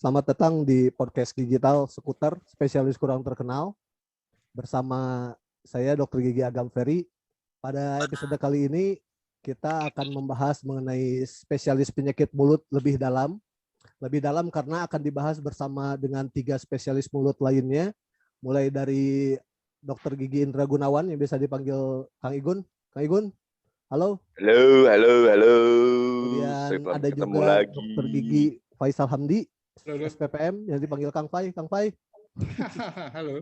Selamat datang di podcast digital seputar spesialis kurang terkenal bersama saya Dr. Gigi Agam Ferry. Pada episode kali ini kita akan membahas mengenai spesialis penyakit mulut lebih dalam karena akan dibahas bersama dengan 3 spesialis mulut lainnya, mulai dari Dr. Gigi Indra Gunawan yang biasa dipanggil Kang Igun. Kang Igun, halo. Halo. Kemudian ada juga Dr. Gigi Faisal Hamdi, SPPM yang dipanggil Kang Fai. Kang Fai. Halo.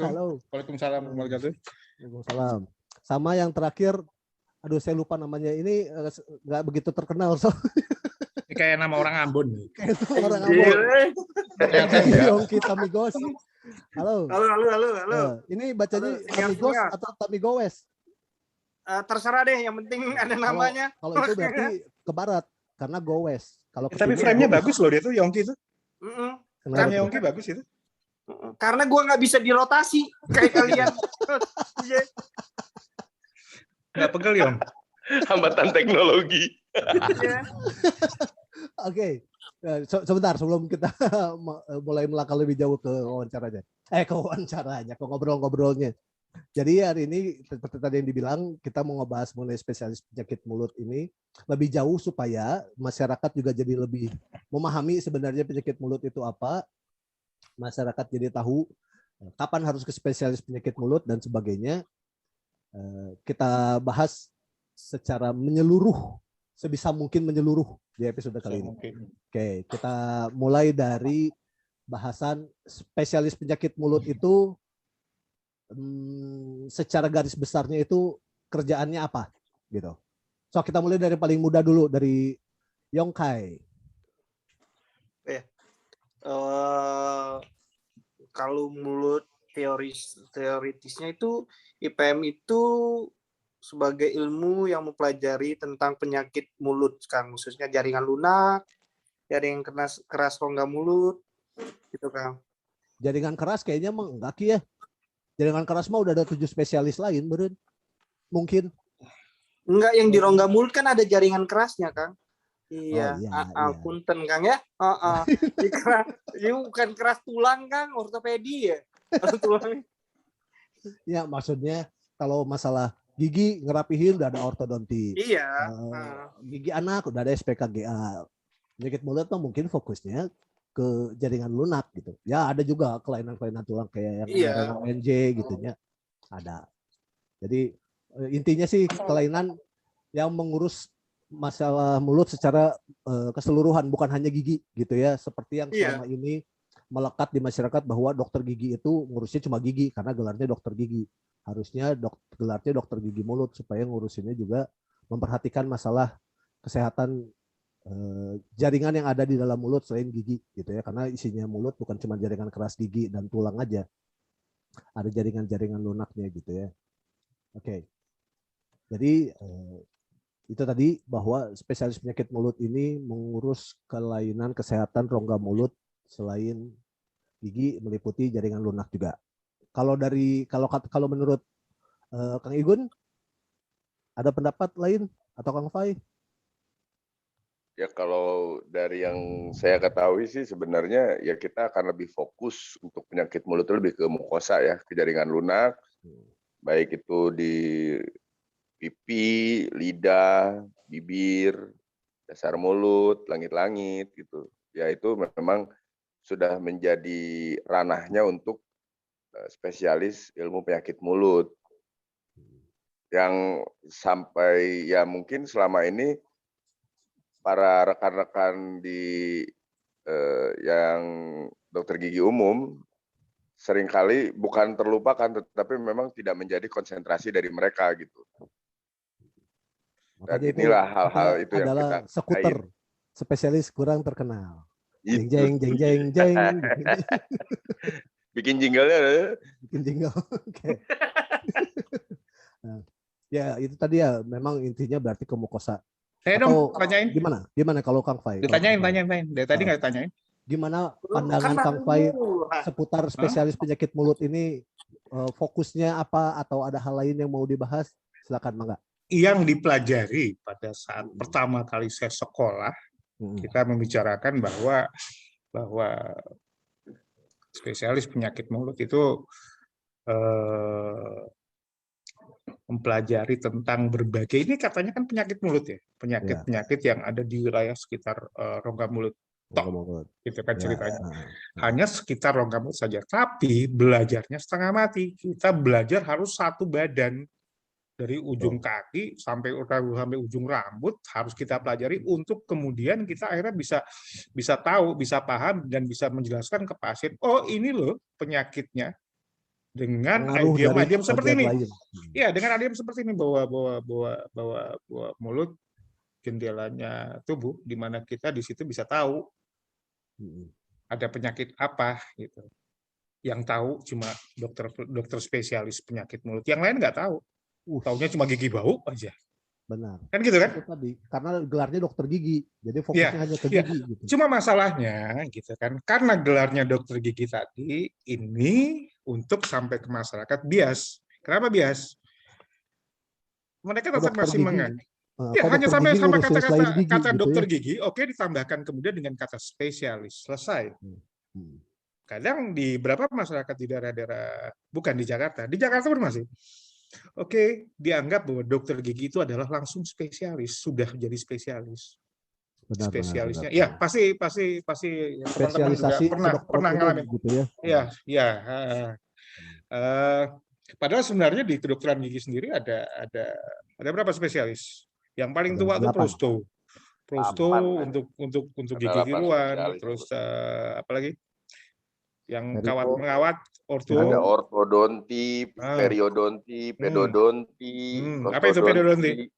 Halo. Waalaikumsalam warahmatullahi wabarakatuh. Waalaikumsalam. Sama yang terakhir, aduh saya lupa namanya, ini nggak begitu terkenal. Ini kayak nama orang Ambon. Kayak orang Ambon. Yongki Tamigos. Halo. Ini bacanya Tamigos atau Tamigowes? Terserah deh, yang penting ada namanya. Kalau itu berarti ke barat, karena Gowes. Kalau Tapi frame-nya bagus loh dia tuh, Yongki itu. Frame Yongki bagus itu. Karena gua nggak bisa dirotasi kayak kalian. Nggak pegel, Yong. Hambatan teknologi. Oke. Sebentar sebelum kita mulai melangkah lebih jauh ke wawancaranya. Ke ngobrolnya. Jadi hari ini seperti tadi yang dibilang, kita mau ngebahas mengenai spesialis penyakit mulut ini lebih jauh supaya masyarakat juga jadi lebih memahami sebenarnya penyakit mulut itu apa. Masyarakat jadi tahu kapan harus ke spesialis penyakit mulut dan sebagainya. Kita bahas secara menyeluruh, sebisa mungkin menyeluruh di episode kali ini. Oke, kita mulai dari bahasan spesialis penyakit mulut itu. Secara garis besarnya itu kerjaannya apa gitu. So kita mulai dari paling muda dulu, dari Yongkai. Kalau mulut teoritisnya itu IPM itu sebagai ilmu yang mempelajari tentang penyakit mulut, Kang, khususnya jaringan lunak, jaringan keras rongga mulut, gitu, Kang. Jaringan keras kayaknya mah enggak ya. Jaringan keras mah udah ada 7 spesialis lain, beren. Mungkin. Enggak, yang di rongga mulut kan ada jaringan kerasnya, Kang. Iya. Punten, Kang ya. Ini bukan keras tulang, Kang, ortopedi ya. Tulangnya. Ya, maksudnya kalau masalah gigi ngerapihin udah ada ortodonti. Iya. Gigi anak udah ada SPKGA. Penyakit mulut mah mungkin fokusnya ke jaringan lunak gitu. Ya ada juga kelainan-kelainan tulang kayak yang NJ gitu ya. Ada. Jadi intinya sih kelainan yang mengurus masalah mulut secara keseluruhan, bukan hanya gigi gitu ya. Seperti yang selama ini melekat di masyarakat bahwa dokter gigi itu ngurusnya cuma gigi karena gelarnya dokter gigi. Harusnya gelarnya dokter gigi mulut supaya ngurusinnya juga memperhatikan masalah kesehatan jaringan yang ada di dalam mulut selain gigi gitu ya, karena isinya mulut bukan cuma jaringan keras gigi dan tulang aja, ada jaringan-jaringan lunaknya gitu ya. Oke. Jadi itu tadi bahwa spesialis penyakit mulut ini mengurus kelainan kesehatan rongga mulut selain gigi, meliputi jaringan lunak juga. Kalau menurut Kang Igun ada pendapat lain atau Kang Fai? Ya kalau dari yang saya ketahui sih sebenarnya ya kita akan lebih fokus untuk penyakit mulut itu lebih ke mukosa ya, ke jaringan lunak, baik itu di pipi, lidah, bibir, dasar mulut, langit-langit gitu. Ya itu memang sudah menjadi ranahnya untuk spesialis ilmu penyakit mulut. Yang sampai ya mungkin selama ini para rekan-rekan di yang dokter gigi umum seringkali bukan terlupakan, tetapi memang tidak menjadi konsentrasi dari mereka gitu. Dan inilah hal-hal itu yang kita sekuter spesialis kurang terkenal. Jeng. Bikin jingle-nya. Bikin jingle. Oke. Ya itu tadi ya, memang intinya berarti ke mukosa. Saya dong tanyain. Gimana kalau Kang Fai? Tanyain. Dari tadi nggak ditanyain. Gimana pandangan Kang Fai seputar spesialis penyakit mulut ini? Fokusnya apa atau ada hal lain yang mau dibahas? Silakan, Mangga. Yang dipelajari pada saat pertama kali saya sekolah, kita membicarakan bahwa bahwa spesialis penyakit mulut itu mempelajari tentang berbagai, ini katanya kan penyakit mulut ya, penyakit-penyakit yang ada di wilayah sekitar rongga mulut. Itu kan ceritanya. Hanya sekitar rongga mulut saja, tapi belajarnya setengah mati. Kita belajar harus satu badan, dari ujung kaki sampai ujung rambut harus kita pelajari untuk kemudian kita akhirnya bisa tahu, bisa paham dan bisa menjelaskan ke pasien, oh ini loh penyakitnya dengan idiom seperti ini. Ya, dengan idiom seperti ini, bahwa mulut jendelanya tubuh, di mana kita di situ bisa tahu ada penyakit apa gitu. Yang tahu cuma dokter spesialis penyakit mulut, yang lain nggak tahu. Taunya cuma gigi bau aja. Benar. Kan gitu kan? Itu tadi, karena gelarnya dokter gigi, jadi fokusnya hanya ke gigi. Gitu. Cuma masalahnya, gitu kan, karena gelarnya dokter gigi tadi ini untuk sampai ke masyarakat bias. Kenapa bias? Mereka tetap masih menganggap. Ya, hanya sampai sama kata dokter gigi, oke, ditambahkan kemudian dengan kata spesialis, selesai. Kadang di beberapa masyarakat di daerah-daerah, bukan di Jakarta pun masih. Oke, dianggap bahwa dokter gigi itu adalah langsung spesialis, sudah jadi spesialis. Spesialisnya, ya pasti teman-teman juga pernah ngalamin gitu ya. Ya. Padahal sebenarnya di kedokteran gigi sendiri ada berapa spesialis? Yang paling tua itu prosto untuk gigi tiruan, terus apalagi yang mengawat orto. Ada ortodonti, periodonti, pedodonti, apa itu pedodonti?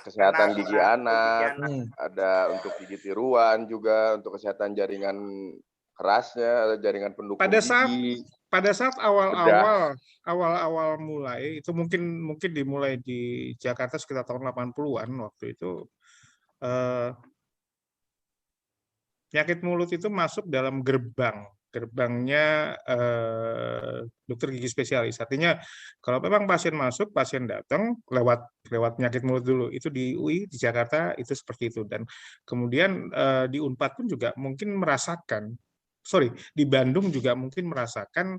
Kesehatan gigi anak, ada untuk gigi tiruan juga, untuk kesehatan jaringan kerasnya, jaringan pendukung gigi. Pada saat awal mulai, itu mungkin dimulai di Jakarta sekitar tahun 80-an waktu itu, penyakit mulut itu masuk dalam gerbangnya dokter gigi spesialis. Artinya kalau memang pasien masuk, pasien datang lewat penyakit mulut dulu. Itu di UI di Jakarta itu seperti itu. Dan kemudian di Unpad pun juga mungkin merasakan, di Bandung juga mungkin merasakan,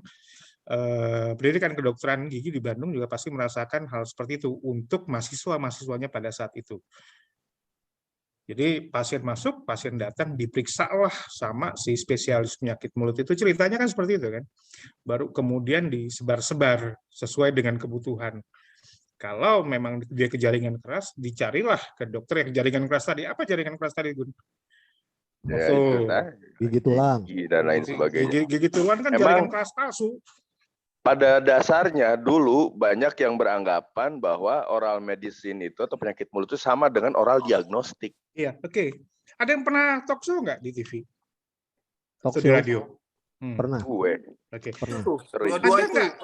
pendidikan kedokteran gigi di Bandung juga pasti merasakan hal seperti itu untuk mahasiswanya pada saat itu. Jadi pasien masuk, pasien datang, diperiksalah sama si spesialis penyakit mulut itu. Ceritanya kan seperti itu kan. Baru kemudian disebar-sebar sesuai dengan kebutuhan. Kalau memang dia ke jaringan keras, dicarilah ke dokter yang jaringan keras tadi. Apa jaringan keras tadi, Gun? Ya, itu, gigi tulang. Gigi dan lain sebagainya. Gigi tulang kan jaringan keras palsu. Pada dasarnya dulu banyak yang beranggapan bahwa oral medicine itu atau penyakit mulut itu sama dengan oral diagnostik. Iya, oke. Ada yang pernah talk show nggak di TV? Talk show di radio? Pernah. Gue. Oke.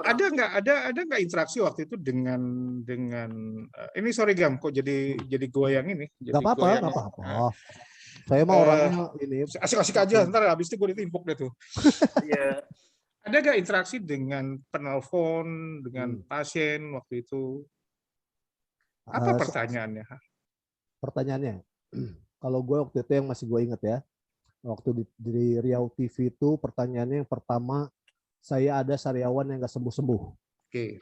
Ada nggak interaksi waktu itu dengan ini sorry Gam, kok jadi gue yang ini? Nggak apa-apa. Saya mah orangnya ini asik-asik aja, ntar habis itu gue ditimpuk deh tuh. Iya. Ada nggak interaksi dengan penelpon, dengan pasien waktu itu? Apa pertanyaannya? Pertanyaannya, kalau gue waktu itu yang masih gue ingat ya, waktu di Riau TV itu pertanyaannya yang pertama, saya ada sariawan yang nggak sembuh-sembuh. Oke.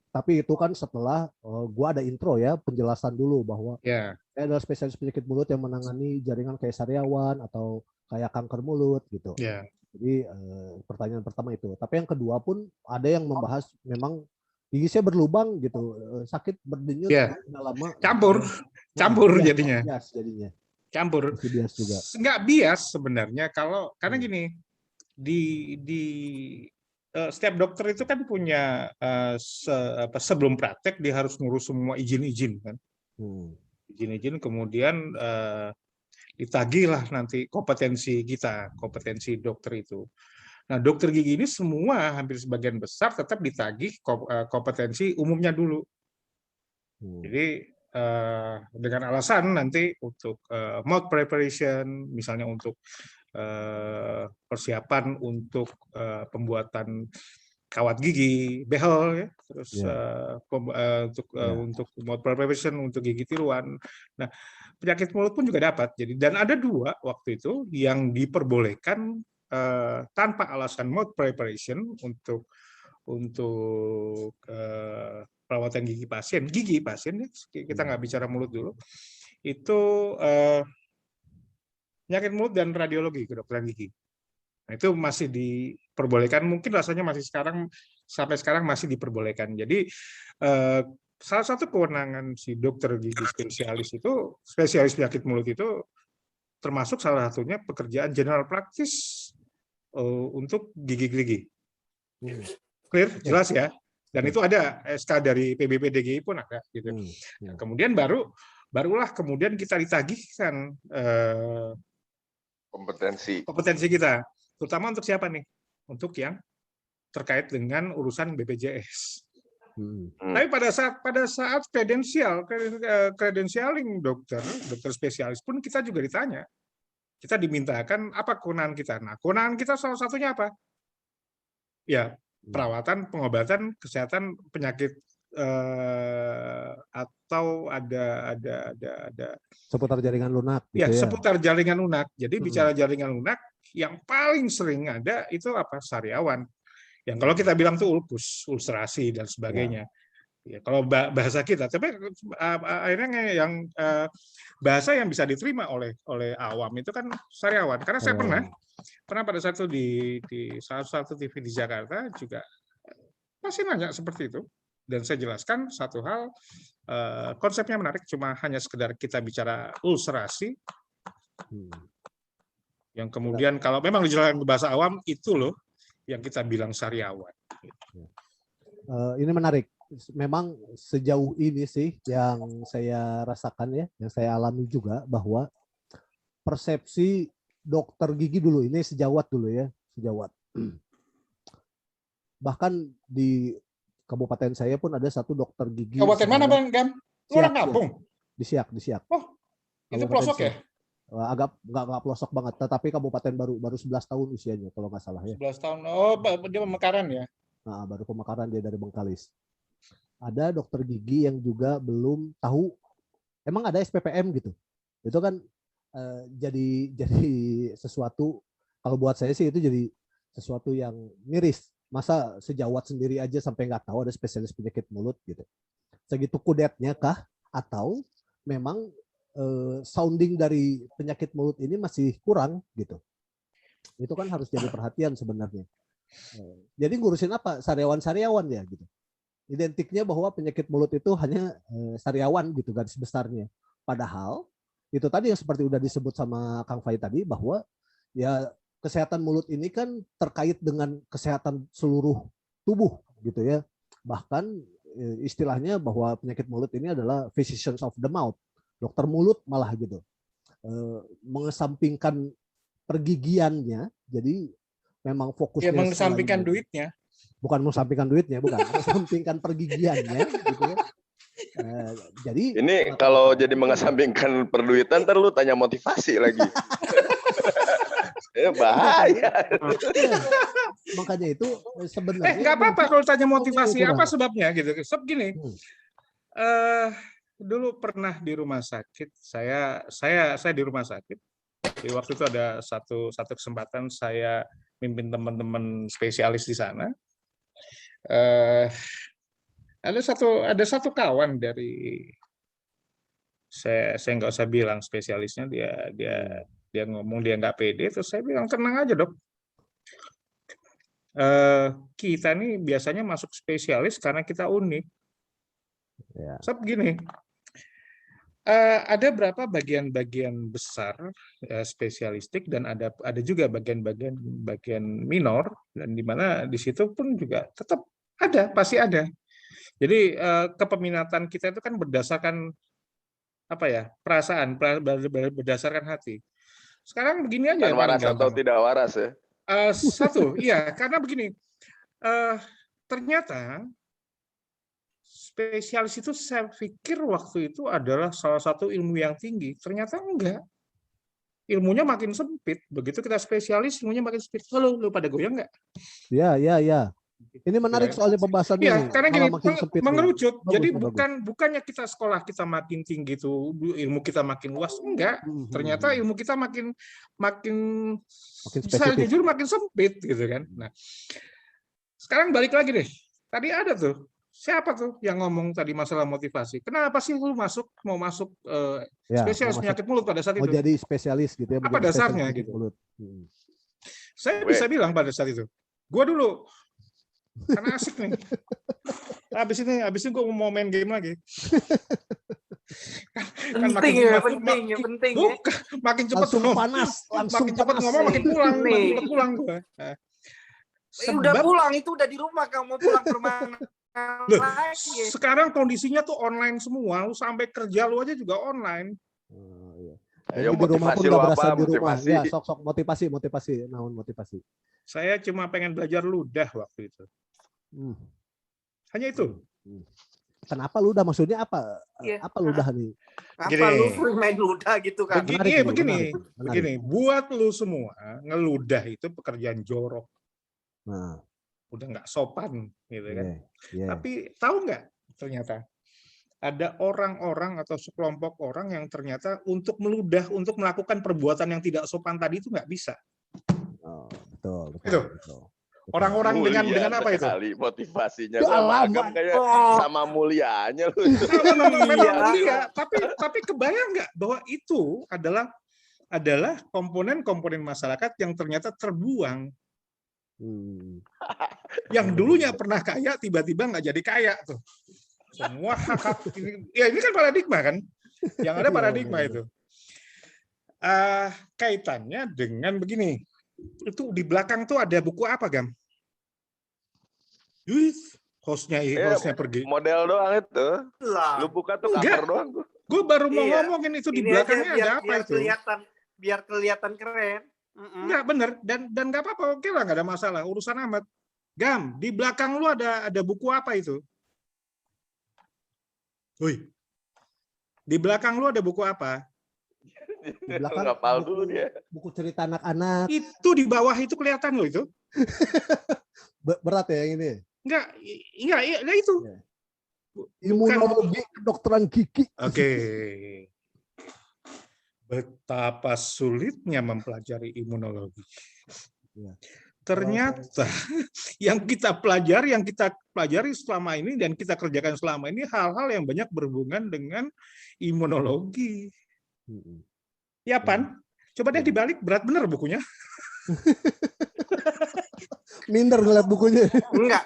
Tapi itu kan setelah gue ada intro ya, penjelasan dulu bahwa saya adalah spesialis penyakit mulut yang menangani jaringan kayak sariawan atau kayak kanker mulut gitu. Jadi pertanyaan pertama itu. Tapi yang kedua pun ada yang membahas memang gigi saya berlubang gitu, sakit berdenyut lama. Campur jadinya. Bias jadinya. Campur. Bias juga. Nggak bias sebenarnya karena gini, di setiap dokter itu kan punya sebelum praktek dia harus ngurus semua izin-izin kan. Izin-izin kemudian ditagihlah nanti kompetensi dokter itu. Nah, dokter gigi ini semua hampir sebagian besar tetap ditagih kompetensi umumnya dulu. Jadi dengan alasan nanti untuk mouth preparation, misalnya untuk persiapan untuk pembuatan kawat gigi, behel ya, terus untuk mouth preparation untuk gigi tiruan. Nah, penyakit mulut pun juga dapat. Jadi dan ada 2 waktu itu yang diperbolehkan tanpa alasan mouth preparation untuk perawatan gigi pasien ya, kita nggak bicara mulut dulu, itu penyakit mulut dan radiologi, kedokteran gigi. Nah, itu masih diperbolehkan, mungkin rasanya masih sampai sekarang masih diperbolehkan. Jadi salah satu kewenangan si dokter gigi spesialis penyakit mulut itu termasuk salah satunya pekerjaan general practice untuk gigi-gigi. Clear, jelas ya. Dan itu ada SK dari PBPDGI pun ada gitu. Nah, kemudian barulah kemudian kita ditagihkan kompetensi kita, terutama untuk siapa nih? Untuk yang terkait dengan urusan BPJS. Tapi pada saat credentialing dokter spesialis pun kita juga ditanya. Kita dimintakan apa kewenangan kita. Nah, kewenangan kita salah satunya apa? Ya, perawatan, pengobatan, kesehatan penyakit atau ada seputar jaringan lunak. Gitu ya, seputar jaringan lunak. Jadi bicara jaringan lunak, yang paling sering ada itu apa? Sariawan. Yang kalau kita bilang tuh ulkus, ulcerasi dan sebagainya. Ya, kalau bahasa kita, tapi akhirnya yang bahasa yang bisa diterima oleh awam itu kan sariawan. Karena saya pernah pada saat itu di salah satu TV di Jakarta juga masih nanya seperti itu, dan saya jelaskan satu hal, konsepnya menarik, cuma hanya sekedar kita bicara ulcerasi, yang kemudian kalau memang dijelaskan ke bahasa awam itu loh yang kita bilang sariawan. Ini menarik. Memang sejauh ini sih yang saya rasakan ya, yang saya alami juga, bahwa persepsi dokter gigi dulu, ini sejawat dulu ya, sejawat. Bahkan di kabupaten saya pun ada satu dokter gigi. Kabupaten mana Bang Gam? Orang kampung? Di Siak. Oh, itu pelosok ya? Agak nggak pelosok banget, tetapi kabupaten baru 11 tahun usianya kalau nggak salah ya. 11 tahun. Oh, dia Pemekaran ya? Nah, baru Pemekaran, dia dari Bengkalis. Ada dokter gigi yang juga belum tahu emang ada SPPM gitu. Itu kan jadi sesuatu, kalau buat saya sih itu jadi sesuatu yang miris. Masa sejawat sendiri aja sampai nggak tahu ada spesialis penyakit mulut gitu. Segitu kudetnya kah? Atau memang sounding dari penyakit mulut ini masih kurang gitu. Itu kan harus jadi perhatian sebenarnya. Jadi ngurusin apa? Sariawan ya gitu. Identiknya bahwa penyakit mulut itu hanya sariawan gitu garis besarnya. Padahal itu tadi yang seperti udah disebut sama Kang Fai tadi, bahwa ya kesehatan mulut ini kan terkait dengan kesehatan seluruh tubuh gitu ya. Bahkan istilahnya bahwa penyakit mulut ini adalah physicians of the mouth, dokter mulut malah gitu. Mengesampingkan pergigiannya, jadi memang fokusnya mengesampingkan duitnya. Bukan mengesampingkan duitnya, bukan. Mengesampingkan pergigiannya gitu ya. Jadi ini kalau jadi mengesampingkan perduitan, ntar lu tanya motivasi lagi. Bahaya. Makanya itu sebenarnya nggak apa-apa kalau tanya motivasi, apa sebabnya gitu. Sebab gini, dulu pernah di rumah sakit, saya di rumah sakit. Di waktu itu ada satu kesempatan saya mimpin teman-teman spesialis di sana. Ada satu kawan dari saya nggak usah bilang spesialisnya, dia ngomong dia nggak pede, terus saya bilang tenang aja dok, kita nih biasanya masuk spesialis karena kita unik. Sebab gini, ada berapa bagian-bagian besar spesialistik, dan ada juga bagian bagian minor, dan di mana di situ pun juga tetap pasti ada. Jadi kepeminatan kita itu kan berdasarkan apa ya, perasaan, berdasarkan hati. Sekarang begini aja, waras atau tidak waras ya? Iya, karena begini, ternyata spesialis itu saya pikir waktu itu adalah salah satu ilmu yang tinggi, ternyata enggak. Ilmunya makin sempit. Begitu kita spesialis, ilmunya makin sempit. Halo, lu pada goyang nggak? Ya. Ini menarik soalnya pembahasannya. Iya, nih. karena gini, makin sempit mengerucut. bagus, Jadi bagus. bukannya kita sekolah kita makin tinggi tuh, ilmu kita makin luas, enggak. Ternyata ilmu kita makin bisa spesifik. jujur makin sempit gitu kan. Nah, sekarang balik lagi deh. Tadi ada tuh, siapa tuh yang ngomong tadi masalah motivasi? Kenapa sih lu mau masuk spesialis penyakit mulut pada saat itu? Mau jadi spesialis gitu ya? Apa dasarnya gitu? Mulut. Saya bisa bilang pada saat itu, gue dulu karena asik nih. Habis ini gue mau main game lagi. Penting ya. Bukan, makin cepat makin cepat ngomong, makin pulang gue. Udah pulang, itu udah di rumah, kamu pulang ke mana lagi? Sekarang kondisinya tuh online semua, lu sampai kerja lu aja juga online. Ayo, di rumah pun nggak berasa di rumah. Motivasi. Ya, sok motivasi, naon motivasi. Saya cuma pengen belajar ludah waktu itu. Hanya itu. Kenapa ludah? Maksudnya apa? Apa ludah nih? Apa lu main ludah gitu kan? Begini. Buat lu semua, ngeludah itu pekerjaan jorok. Nah, udah nggak sopan, gitu kan? Yeah. Tapi tahu nggak? Ternyata ada orang-orang atau sekelompok orang yang ternyata untuk meludah, untuk melakukan perbuatan yang tidak sopan tadi itu nggak bisa. Oh, betul. Orang-orang dengan apa itu? Kali motivasinya sama Agam kayak sama mulianya lu. Memang mulia, tapi kebayang nggak bahwa itu adalah komponen-komponen masyarakat yang ternyata terbuang. Yang dulunya pernah kaya tiba-tiba nggak jadi kaya tuh. Semua hak ini kan paradigma kan, yang ada paradigma itu. Kaitannya dengan begini, itu di belakang tuh ada buku apa, Gam? Hostnya pergi. Model doang itu. Lu buka tuh cover doang. Gue baru mau ngomongin itu di belakangnya ada apa itu? Biar kelihatan keren. Enggak bener, dan nggak apa-apa, oke lah, nggak ada masalah, urusan amat. Gam, di belakang lu ada buku apa itu? Di belakang lu ada buku apa? Di belakang dulu dia. Buku cerita anak-anak. Itu di bawah itu kelihatan lo itu. Berat ya yang ini? Enggak itu. Imunologi kedokteran gigi. Oke. Betapa sulitnya mempelajari imunologi. Ternyata yang kita pelajari selama ini dan kita kerjakan selama ini hal-hal yang banyak berhubungan dengan imunologi. Ya, Pan? Coba deh dibalik, berat bener bukunya. Minder ngeliat bukunya. Enggak,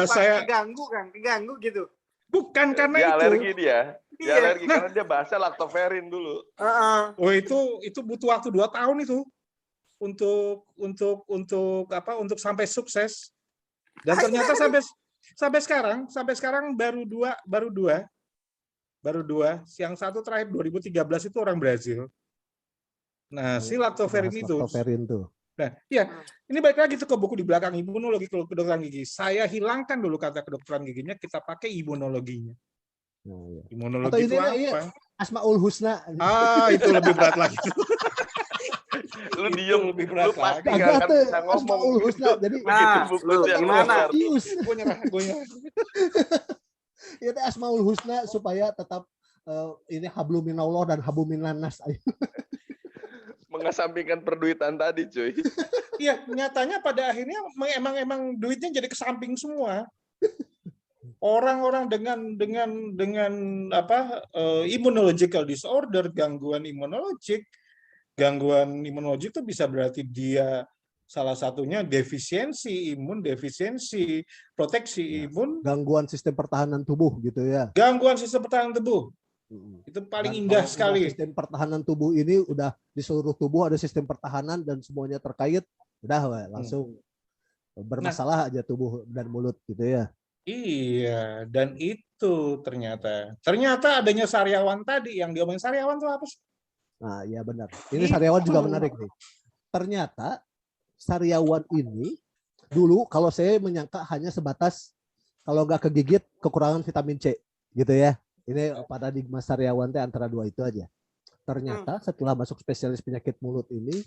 saya keganggu gitu. Bukan karena dia itu. Alergi dia. Dia alergi karena dia bahasa laktoferin dulu. Oh, itu butuh waktu 2 tahun itu. Untuk sampai sukses. Dan ternyata sampai sekarang baru dua. Yang satu terakhir 2013 itu orang Brazil. Nah, si laktoferin itu. Nah, ya, ini balik lagi tuh ke buku di belakang, imunologi kedokteran gigi. Saya hilangkan dulu kata kedokteran giginya, kita pakai imunologinya. Imunologi itu apa? Iya, Asmaul Husna. Itu lebih berat lagi. Lu diem, lebih berat lu pasti lagi. nggak akan bisa ngomong. Asmaul Husna. Jadi lu gimana? Gue nyerah. Ya, Asmaul Husna supaya tetap ini hablum minallah dan hablum minannas. Mengesampingkan perduitan tadi, cuy. Iya, nyatanya pada akhirnya emang duitnya jadi kesamping semua. Orang-orang dengan immunological disorder, gangguan imunologik itu bisa berarti dia salah satunya defisiensi imun, defisiensi proteksi imun, gangguan sistem pertahanan tubuh gitu ya. Gangguan sistem pertahanan tubuh. Itu paling indah sekali. Sistem pertahanan tubuh ini udah di seluruh tubuh ada sistem pertahanan dan semuanya terkait, udah langsung bermasalah aja tubuh dan mulut gitu ya. Iya, dan itu ternyata adanya sariawan tadi yang diomongin sariawan itu apa sih? Nah, iya benar. Ini sariawan juga menarik nih. Ternyata sariawan ini dulu kalau saya menyangka hanya sebatas kalau nggak kegigit kekurangan vitamin C gitu ya. Ini paradigma sariawan antara dua itu aja. Ternyata setelah masuk spesialis penyakit mulut ini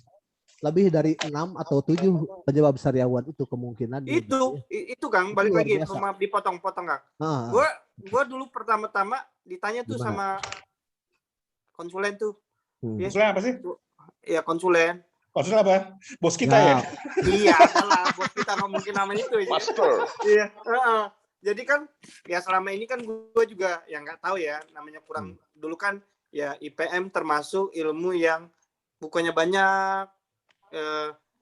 lebih dari 6 atau 7 penyebab sariawan itu kemungkinan. Itu Kang, balik lagi, maaf dipotong-potong Kang. Gue dulu pertama-tama ditanya tuh sama konsulen tuh. Konsulen apa sih? Ya konsulen. Konsulen apa? Bos kita ya? Iya, salah. Bos kita nggak mungkin namanya itu. Master. Iya. Jadi kan ya selama ini kan gue juga ya nggak tahu ya, namanya kurang. Dulu kan ya IPM termasuk ilmu yang bukunya banyak,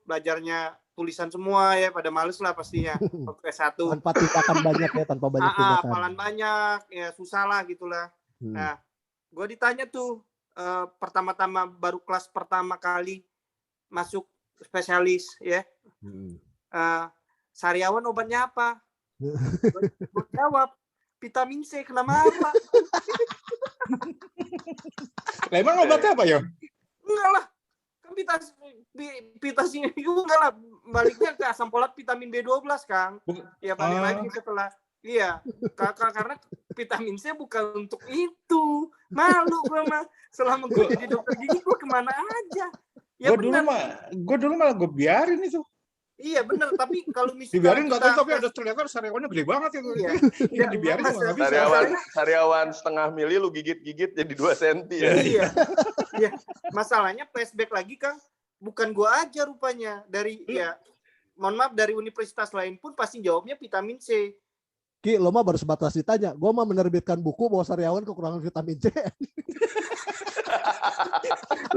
belajarnya tulisan semua ya, pada males lah pastinya waktu S1. Tanpa tindakan banyak ya, tanpa banyak tindakan. Hafalan banyak, ya susah lah gitulah. Nah, gue ditanya tuh pertama-tama baru kelas pertama kali masuk spesialis ya, sariawan obatnya apa? Gue jawab vitamin C, kenapa? Emang obatnya apa ya? Enggak lah. Vitamin itu enggak lah, baliknya ke asam folat vitamin B12 Kang. Ya balik lagi setelah karena vitamin C bukan untuk itu. Malu gue mah, selama gue jadi dokter gigi gue kemana aja. Ya gue dulu malah gue biarin itu. Iya benar, tapi kalau misalnya dibiarin nggak tahu, tapi ada ternyata sariawannya gede banget itu. Iya, dibiarin juga nggak bisa. Sariawan setengah mili lu gigit-gigit jadi 2 cm ya. Iya. Masalahnya flashback lagi Kang, bukan gua aja rupanya, dari mohon maaf, dari universitas lain pun pasti jawabnya vitamin C. Ki, lo mah baru sebatas ditanya. Gua mah menerbitkan buku bahwa sariawan kekurangan vitamin C.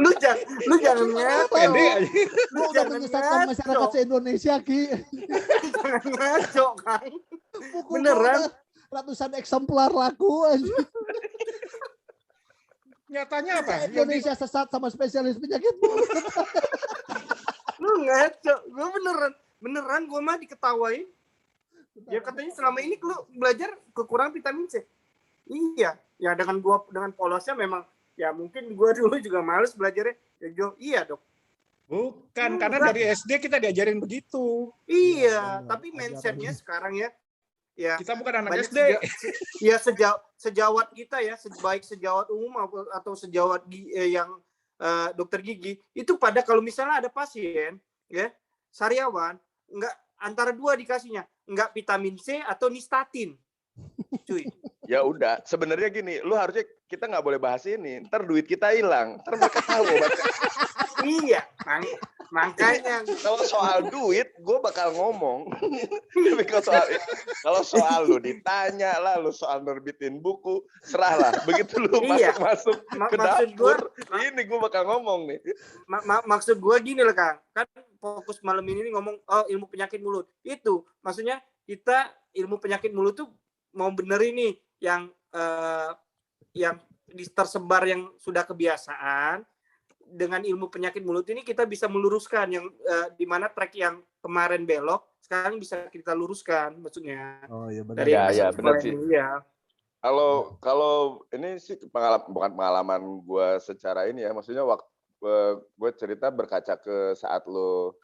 lu jangan ngaco. Lu udah menyesatkan masyarakat se-Indonesia, Ki. Jangan ngaco, Kang. Buku beneran ratusan eksemplar laku aja. Nyatanya apa? Indonesia sesat sama spesialis penyakit mulut. Lu ngaco. Gue beneran gue mah diketawain. Ya katanya selama ini lu belajar kekurangan vitamin C. Iya, ya dengan polosnya memang ya mungkin gue dulu juga males belajarnya. Iya dok. Bukan, karena dari SD kita diajarin begitu. Iya, tapi mindsetnya sekarang ya kita bukan anak SD. Ya sejawat kita ya, baik sejawat umum atau sejawat yang dokter gigi, itu pada kalau misalnya ada pasien ya sariawan, enggak antara dua dikasihnya, enggak vitamin C atau nistatin. Cuy. Ya udah, sebenarnya gini, lu harusnya kita nggak boleh bahas ini, ntar duit kita hilang, ntar mereka tahu. Iya, makanya kalau soal duit, gue bakal ngomong. Tapi kalau soal lu ditanya lah, lu soal nerbitin buku, serahlah. Begitu lu masuk ke dapur, ini gue bakal ngomong nih. Maksud gue gini lah Kang, kan fokus malam ini ngomong ilmu penyakit mulut. Itu maksudnya kita ilmu penyakit mulut tuh mau bener ini yang tersebar yang sudah kebiasaan. Dengan ilmu penyakit mulut ini kita bisa meluruskan yang di mana track yang kemarin belok sekarang bisa kita luruskan, maksudnya. Oh iya benar. Dari benar sih. Ya. Kalau ini sih bukan pengalaman gue secara ini ya, maksudnya waktu gue cerita berkaca ke saat lo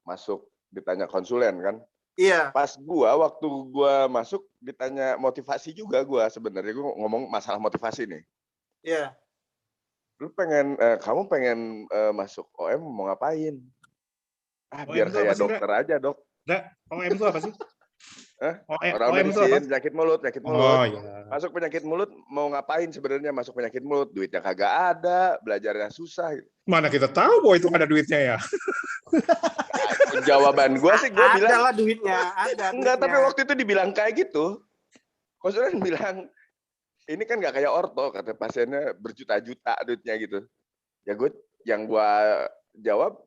masuk ditanya konsulen kan. Iya. Pas waktu gue masuk ditanya motivasi juga, gue sebenarnya gue ngomong masalah motivasi nih. Iya. Kamu pengen masuk OM mau ngapain? Biar kayak dokter aja dok. OM itu apa sih? Orang medisin, penyakit mulut. Oh, iya. Masuk penyakit mulut mau ngapain sebenarnya? Masuk penyakit mulut, duitnya kagak ada, belajarnya susah. Mana kita tahu bahwa itu ada duitnya ya? Jawaban gue sih, gue bilang. Ada lah duitnya, ada. Enggak, tapi waktu itu dibilang kayak gitu. Konsulen bilang, ini kan nggak kayak orto, kata pasiennya berjuta-juta duitnya gitu. Ya yang gue jawab,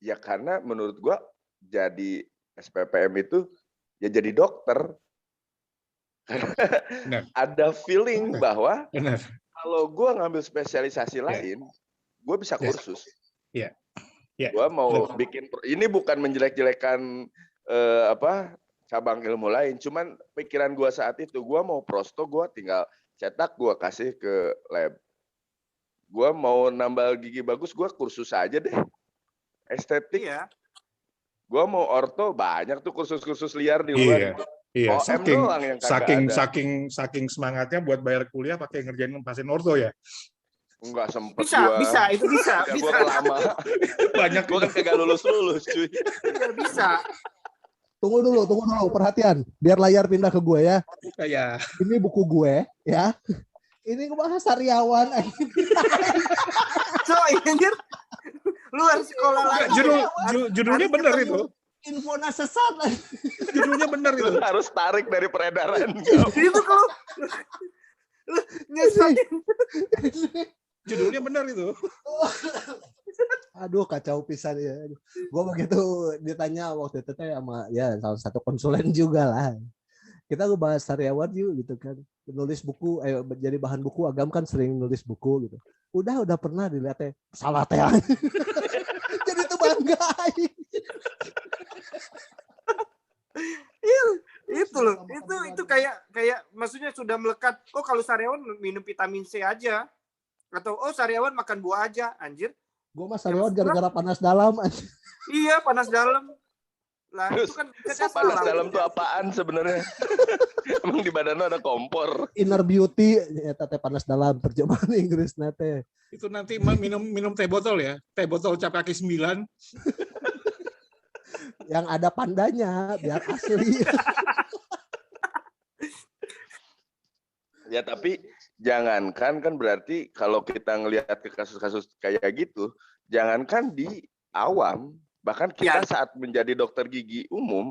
ya karena menurut gue jadi SPPM itu ya jadi dokter. Ada feeling bahwa kalau gue ngambil spesialisasi lain, gue bisa kursus. Iya. Gue mau bikin, ini bukan menjelek-jelekan cabang ilmu lain, cuman pikiran gue saat itu, gue mau prosto, gue tinggal cetak, gue kasih ke lab. Gue mau nambal gigi bagus, gue kursus aja deh. Estetik. Iya. Gue mau orto, banyak tuh kursus-kursus liar di luar. Iya. Saking semangatnya buat bayar kuliah pakai ngerjain pasien orto ya. Enggak sempet Bisa, itu bisa. Ya, bisa. gue kan lama. Banyak Gue kan kagak lulus cuy. Iya, bisa. Tunggu dulu, perhatian. Biar layar pindah ke gue ya. Ya. Ini buku gue ya. Ini ngebahas sariawan. So, anjir. Luar sekolah lagi. Judulnya benar itu. Info sesat. Judulnya benar itu. Lu harus tarik dari peredaran. Itu kalau nyesatin. Judulnya benar itu. Aduh, kacau pisan ya. Gue begitu ditanya waktu itu sama ya salah satu konsulen juga lah. Kita ngebahas sariawan yuk gitu kan. Nulis buku, jadi bahan buku. Agam kan sering nulis buku gitu. Udah pernah dilihatnya. Salah teh. Jadi itu bangga. Itu loh. Itu kayak maksudnya sudah melekat. Oh, kalau sariawan minum vitamin C aja. Atau sariawan makan buah aja, anjir. Gue mah sariawan gara-gara panas dalam. Iya, panas dalam. Lah itu kan panas dalam tuh apaan sebenarnya? Emang di badan lo ada kompor. Inner beauty eta teh panas dalam terjemahan Inggris nate. Itu nanti minum teh botol ya. Teh botol cap kaki 9. Yang ada pandanya biar asli. Ya tapi jangankan kan berarti kalau kita ngelihat ke kasus-kasus kayak gitu, jangankan di awam, bahkan kita saat menjadi dokter gigi umum,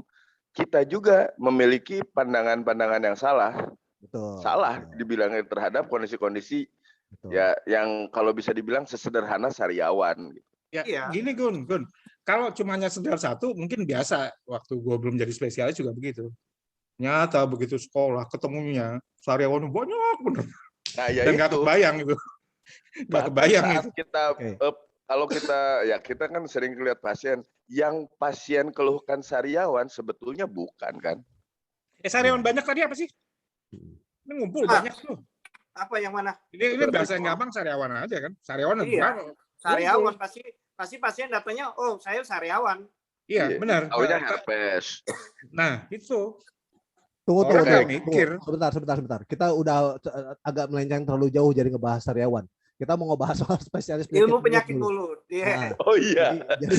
kita juga memiliki pandangan-pandangan yang salah. Betul. Salah dibilangnya terhadap kondisi-kondisi ya yang kalau bisa dibilang sesederhana sariawan. Ya, gini Gun. Kalau cumanya sedar satu mungkin biasa. Waktu gue belum jadi spesialis juga begitu. Nyata begitu sekolah ketemunya sariawan banyak bener. Nah, ya dan nggak kebayang itu. Nggak kebayang itu. Kalau kita kan sering lihat pasien yang pasien keluhkan sariawan sebetulnya bukan kan? Sariawan banyak tadi apa sih? Ini ngumpul banyak tuh. Apa yang mana? Ini bahasa yang gampang sariawan aja kan? Sariawan iya. Sariawan pasti pasien datanya, oh saya sariawan. Iya, benar. Taunya herpes. Nah, itu. Tunggu. Sebentar. Kita udah agak melenceng terlalu jauh jadi ngebahas sariawan. Kita mau ngebahas soal spesialis ilmu penyakit mulut. Yeah. Nah, oh iya. Jadi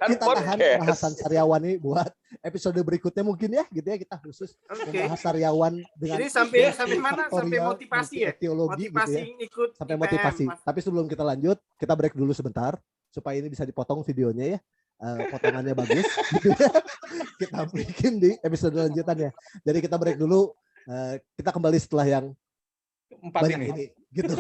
kita tahan bahasan sariawan ini buat episode berikutnya mungkin ya, gitu ya, kita khusus membahas sariawan dengan. Jadi sampai mana? Sampai motivasi ya. Etiologi motivasi gitu ya. Ikut sampai IPM, motivasi. Tapi sebelum kita lanjut, kita break dulu sebentar supaya ini bisa dipotong videonya ya. Potongannya bagus gitu ya. Kita bikin di episode lanjutannya. Jadi kita break dulu. Kita kembali setelah yang 4 ini gitu.